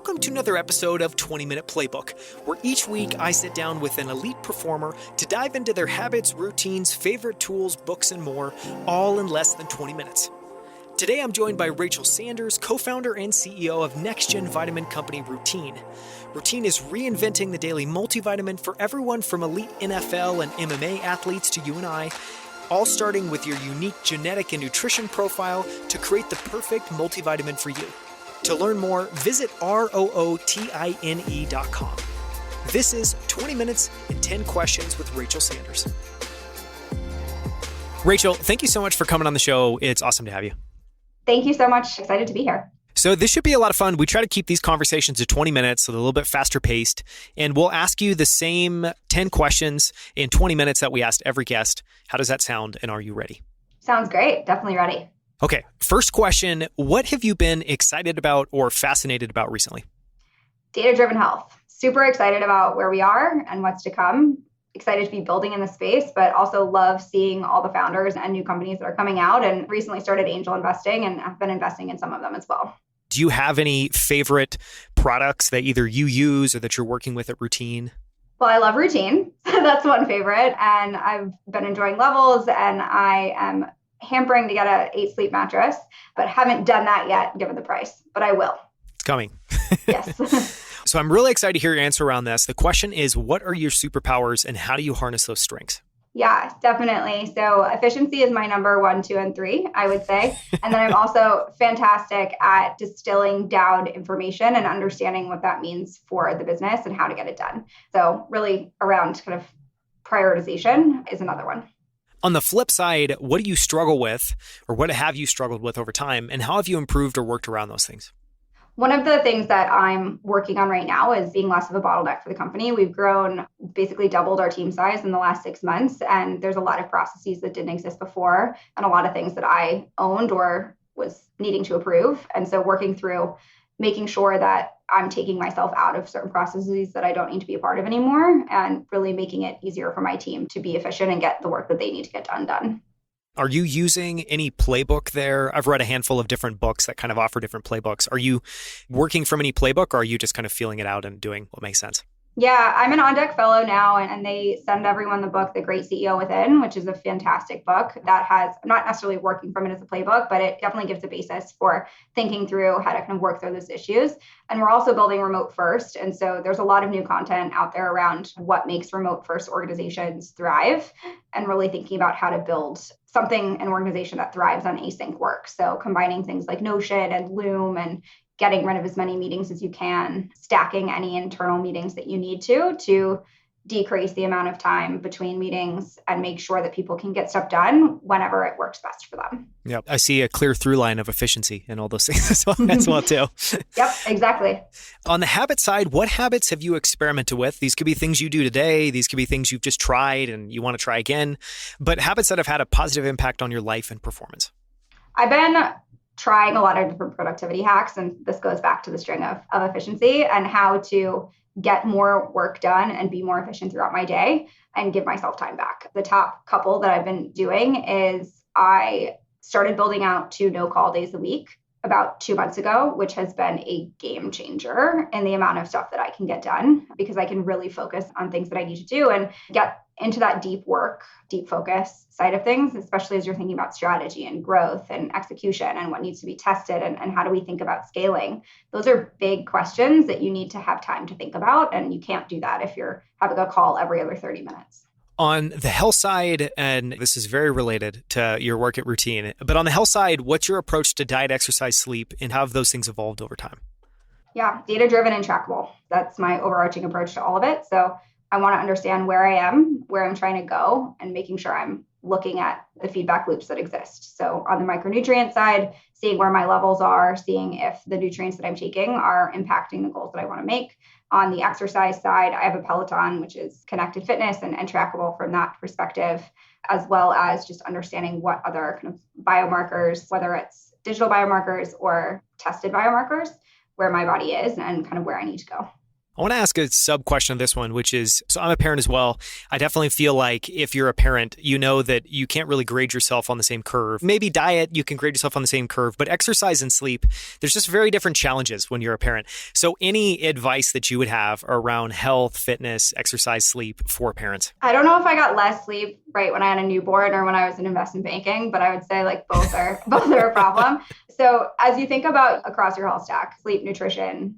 Welcome to another episode of 20 Minute Playbook, where each week I sit down with an elite performer to dive into their habits, routines, favorite tools, books, and more, all in less than 20 minutes. Today I'm joined by Rachel Sanders, co-founder and CEO of NextGen vitamin company Routine. Routine is reinventing the daily multivitamin for everyone from elite NFL and MMA athletes to you and I, all starting with your unique genetic and nutrition profile to create the perfect multivitamin for you. To learn more, visit rootine.com. This is 20 Minutes and 10 Questions with Rachel Sanders. Rachel, thank you so much for coming on the show. It's awesome to have you. Thank you so much. Excited to be here. So this should be a lot of fun. We try to keep these conversations to 20 minutes, so they're a little bit faster paced. And we'll ask you the same 10 questions in 20 minutes that we asked every guest. How does that sound? And are you ready? Sounds great. Definitely ready. Okay. First question. What have you been excited about or fascinated about recently? Data-driven health. Super excited about where we are and what's to come. Excited to be building in the space, but also love seeing all the founders and new companies that are coming out, and recently started angel investing and have been investing in some of them as well. Do you have any favorite products that either you use or that you're working with at Routine? Well, I love Routine. That's one favorite. And I've been enjoying Levels, and I am hampering to get a 8 sleep mattress, but haven't done that yet given the price, but I will. It's coming. Yes. So I'm really excited to hear your answer around this. The question is, what are your superpowers and how do you harness those strengths? Yeah, definitely. So efficiency is my number 1, 2, and 3, I would say. And then I'm also fantastic at distilling down information and understanding what that means for the business and how to get it done. So really around kind of prioritization is another one. On the flip side, what do you struggle with, or what have you struggled with over time, and how have you improved or worked around those things? One of the things that I'm working on right now is being less of a bottleneck for the company. We've grown, basically doubled our team size in the last 6 months, and there's a lot of processes that didn't exist before and a lot of things that I owned or was needing to approve. And so working through making sure that I'm taking myself out of certain processes that I don't need to be a part of anymore, and really making it easier for my team to be efficient and get the work that they need to get done. Are you using any playbook there? I've read a handful of different books that kind of offer different playbooks. Are you working from any playbook, or are you just kind of feeling it out and doing what makes sense? Yeah, I'm an On Deck Fellow now, and they send everyone the book, The Great CEO Within, which is a fantastic book that has, I'm not necessarily working from it as a playbook, but it definitely gives a basis for thinking through how to kind of work through those issues. And we're also building remote first. And so there's a lot of new content out there around what makes remote first organizations thrive, and really thinking about how to build something, an organization that thrives on async work. So combining things like Notion and Loom and getting rid of as many meetings as you can, stacking any internal meetings that you need to decrease the amount of time between meetings and make sure that people can get stuff done whenever it works best for them. Yeah, I see a clear through line of efficiency and all those things as well too. Yep, exactly. On the habit side, what habits have you experimented with? These could be things you do today. These could be things you've just tried and you want to try again, but habits that have had a positive impact on your life and performance. I've been trying a lot of different productivity hacks, and this goes back to the string of efficiency and how to get more work done and be more efficient throughout my day and give myself time back. The top couple that I've been doing is I started building out 2 no-call days a week about 2 months ago, which has been a game changer in the amount of stuff that I can get done, because I can really focus on things that I need to do and get into that deep work, deep focus side of things, especially as you're thinking about strategy and growth and execution and what needs to be tested and how do we think about scaling. Those are big questions that you need to have time to think about, and you can't do that if you're having a call every other 30 minutes. On the health side, and this is very related to your work at Routine, but on the health side, what's your approach to diet, exercise, sleep, and how have those things evolved over time? Yeah, data-driven and trackable. That's my overarching approach to all of it. So I want to understand where I am, where I'm trying to go, and making sure I'm looking at the feedback loops that exist. So on the micronutrient side, seeing where my levels are, seeing if the nutrients that I'm taking are impacting the goals that I want to make. On the exercise side, I have a Peloton, which is connected fitness and trackable from that perspective, as well as just understanding what other kind of biomarkers, whether it's digital biomarkers or tested biomarkers, where my body is and kind of where I need to go. I want to ask a sub question of this one, which is, so I'm a parent as well. I definitely feel like if you're a parent, you know that you can't really grade yourself on the same curve. Maybe diet, you can grade yourself on the same curve, but exercise and sleep, there's just very different challenges when you're a parent. So any advice that you would have around health, fitness, exercise, sleep for parents? I don't know if I got less sleep right when I had a newborn or when I was in investment banking, but I would say like both are a problem. So as you think about across your health stack, sleep, nutrition,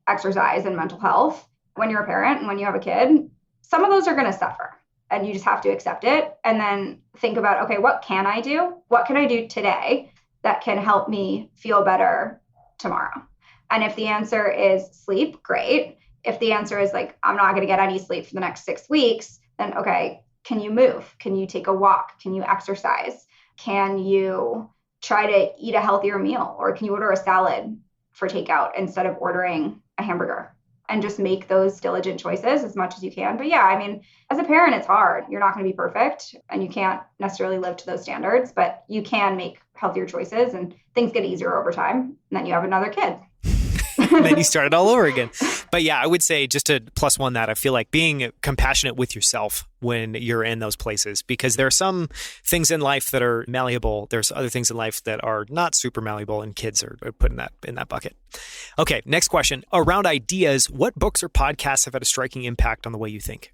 exercise, and mental health, when you're a parent and when you have a kid, some of those are going to suffer and you just have to accept it. And then think about, okay, what can I do? What can I do today that can help me feel better tomorrow? And if the answer is sleep, great. If the answer is like, I'm not going to get any sleep for the next 6 weeks, then okay, can you move? Can you take a walk? Can you exercise? Can you try to eat a healthier meal? Or can you order a salad for takeout instead of ordering a hamburger? And just make those diligent choices as much as you can. But yeah, I mean, as a parent, it's hard. You're not going to be perfect and you can't necessarily live to those standards, but you can make healthier choices and things get easier over time. And then you have another kid. Then you start it all over again. But yeah, I would say just to plus one that, I feel like being compassionate with yourself when you're in those places, because there are some things in life that are malleable. There's other things in life that are not super malleable, and kids are put in that bucket. Okay, next question. Around ideas, what books or podcasts have had a striking impact on the way you think?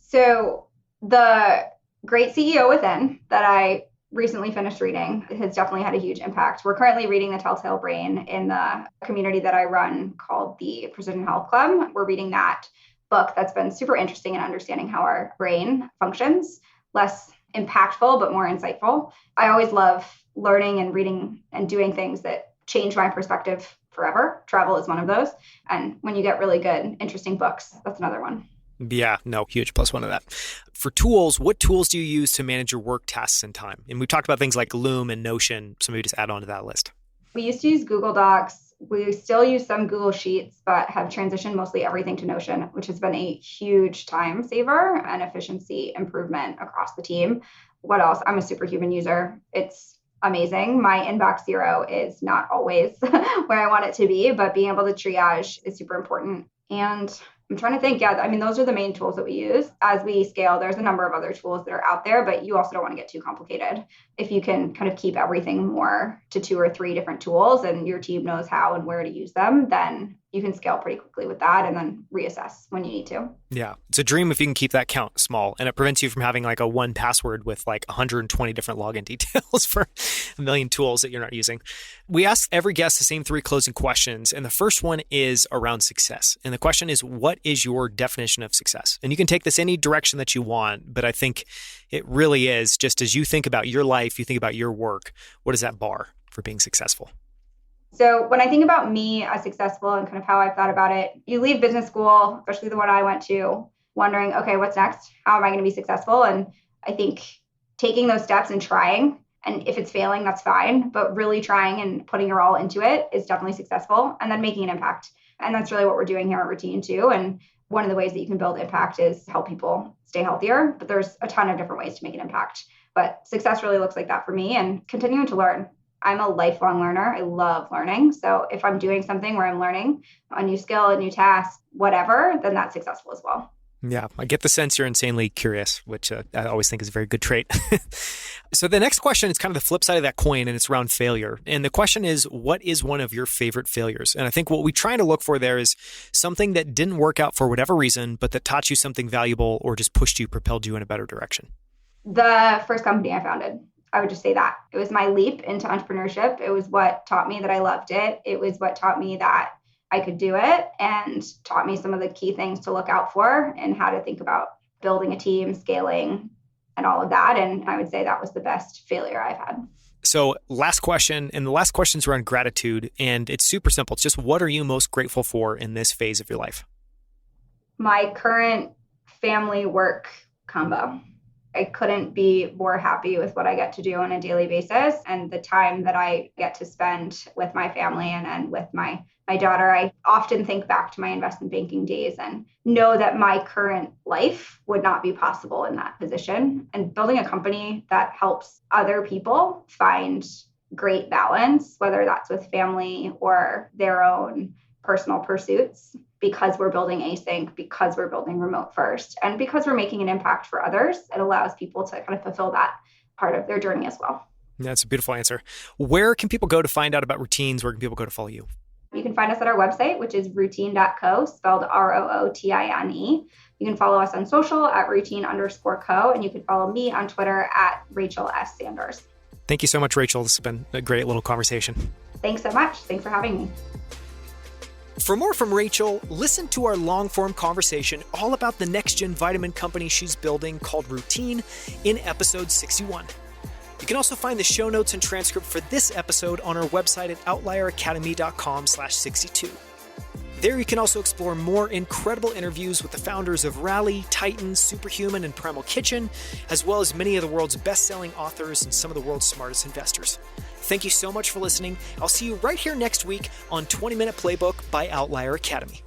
So the Great CEO Within that I recently finished reading has definitely had a huge impact. We're currently reading The Telltale Brain in the community that I run called the Precision Health Club. We're reading that book that's been super interesting in understanding how our brain functions, less impactful, but more insightful. I always love learning and reading and doing things that change my perspective forever. Travel is one of those. And when you get really good, interesting books, that's another one. Yeah, no, huge plus one of that. For tools, what tools do you use to manage your work tasks and time? And we talked about things like Loom and Notion, so maybe just add on to that list. We used to use Google Docs. We still use some Google Sheets, but have transitioned mostly everything to Notion, which has been a huge time saver and efficiency improvement across the team. What else? I'm a superhuman user. It's amazing. My inbox zero is not always where I want it to be, but being able to triage is super important. And I'm trying to think. Yeah, I mean, those are the main tools that we use. As we scale, there's a number of other tools that are out there, but you also don't want to get too complicated. If you can kind of keep everything more to 2 or 3 different tools and your team knows how and where to use them, then you can scale pretty quickly with that and then reassess when you need to. Yeah. It's a dream if you can keep that count small, and it prevents you from having like a one password with like 120 different login details for a million tools that you're not using. We ask every guest the same 3 closing questions. And the first one is around success. And the question is, what is your definition of success? And you can take this any direction that you want, but I think it really is just as you think about your life, you think about your work, what is that bar for being successful? So when I think about me as successful and kind of how I've thought about it, you leave business school, especially the one I went to, wondering, okay, what's next? How am I going to be successful? And I think taking those steps and trying, and if it's failing, that's fine, but really trying and putting your all into it is definitely successful, and then making an impact. And that's really what we're doing here at Routine too. And one of the ways that you can build impact is help people stay healthier, but there's a ton of different ways to make an impact. But success really looks like that for me, and continuing to learn. I'm a lifelong learner. I love learning. So if I'm doing something where I'm learning a new skill, a new task, whatever, then that's successful as well. Yeah, I get the sense you're insanely curious, which I always think is a very good trait. So the next question is kind of the flip side of that coin, and it's around failure. And the question is, what is one of your favorite failures? And I think what we try to look for there is something that didn't work out for whatever reason, but that taught you something valuable or just pushed you, propelled you in a better direction. The first company I founded, I would just say that. It was my leap into entrepreneurship. It was what taught me that I loved it. It was what taught me that I could do it and taught me some of the key things to look out for and how to think about building a team, scaling, and all of that. And I would say that was the best failure I've had. So last question, and the last question is around gratitude. And it's super simple. It's just, what are you most grateful for in this phase of your life? My current family work combo. I couldn't be more happy with what I get to do on a daily basis and the time that I get to spend with my family and with my daughter. I often think back to my investment banking days and know that my current life would not be possible in that position. And building a company that helps other people find great balance, whether that's with family or their own personal pursuits, because we're building async, because we're building remote first, and because we're making an impact for others. It allows people to kind of fulfill that part of their journey as well. That's a beautiful answer. Where can people go to find out about routines? Where can people go to follow you? You can find us at our website, which is routine.co, spelled ROOTINE. You can follow us on social at routine_co, and you can follow me on Twitter at Rachel S. Sanders. Thank you so much, Rachel. This has been a great little conversation. Thanks so much. Thanks for having me. For more from Rachel, listen to our long-form conversation all about the next-gen vitamin company she's building called Routine in episode 61. You can also find the show notes and transcript for this episode on our website at outlieracademy.com/62. There you can also explore more incredible interviews with the founders of Rally, Titan, Superhuman, and Primal Kitchen, as well as many of the world's best-selling authors and some of the world's smartest investors. Thank you so much for listening. I'll see you right here next week on 20 Minute Playbook by Outlier Academy.